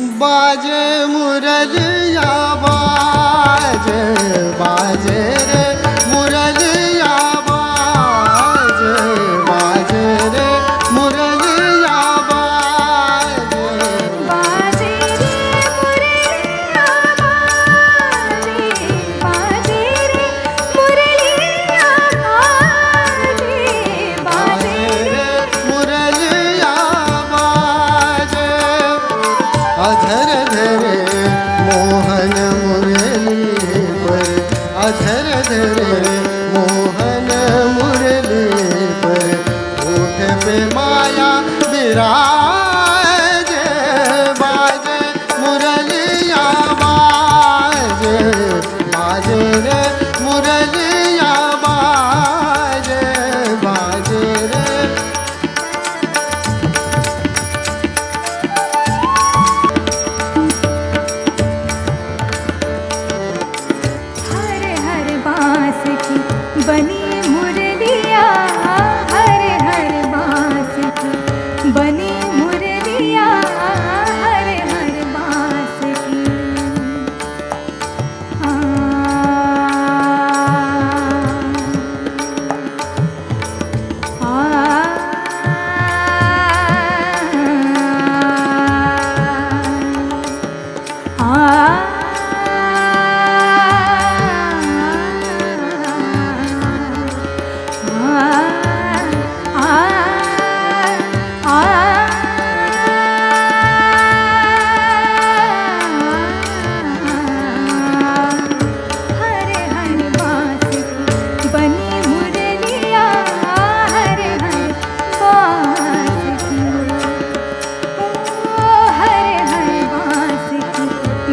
बाजे मुरलिया बाजे बाजे रे मुरलिया बाजे बाजे रे मुरलिया बाजे बाजे रे मुरलिया बाजे रे मुरलिया बाजे रे मुरलिया बाजे अधर धरे मोहन मुरली पर अधर धरे मोहन मुरली पर होठ पे माया विराजे बाजे मुरलिया बाजे बाजे रे मुरलिया बाजे बाजे रे हर हर बांस की बनी मुरलिया हर हर बांस की बनी मुरलिया हर हर बांस की हर हर बांस की बनी मुरलिया हर हर बांस की हर हर बांस की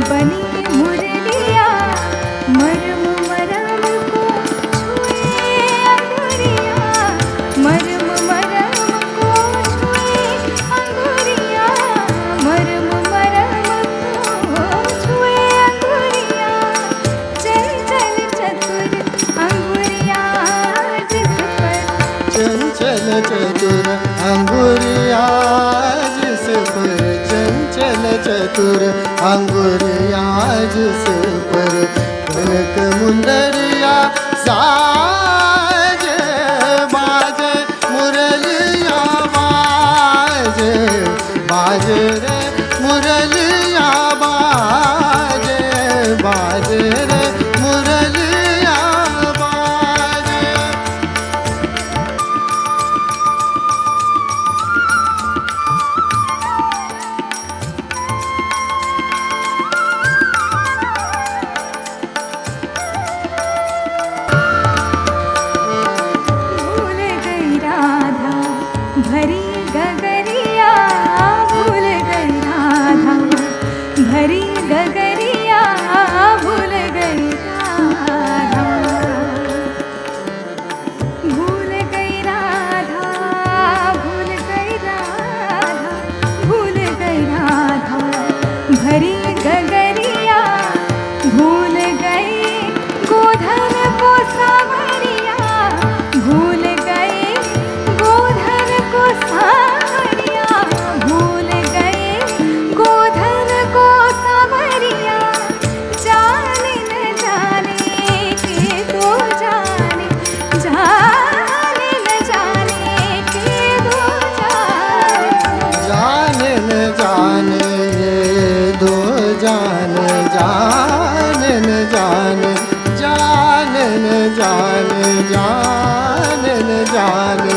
बनी मुरलिया मरम मरम को छुए अंगुरिया मरम मरम को छुए अंगुरिया मरम मरम को छुए अंगुरिया चल चल चतुर अंगुरिया जिस पर चंचल चतुर अंगुरिया जिस पर चंचल चतुर अंगुरिया जिस पर कनक मुंदरिया साजे बाजे मुरलिया बाजे बाजे रे मुरलिया बाजे बाजे रे मुरलिया बाजे भूल गई राधा भरी गगरिया भूल गई राधा भरी गगरिया भूल गई राधा भूल गई राधा भूल गई राधा भूल गई राधा भरी गगरिया भूल गई गोधन को सावरिया भूल गई गोधन को सावरिया भूल गई गोधन को सावरिया जाने न जाने के दो जाने जाने न जाने के दो जाने जाने न जाने ये दो जाने जाने न जाने जाने न जाने जाने न जाने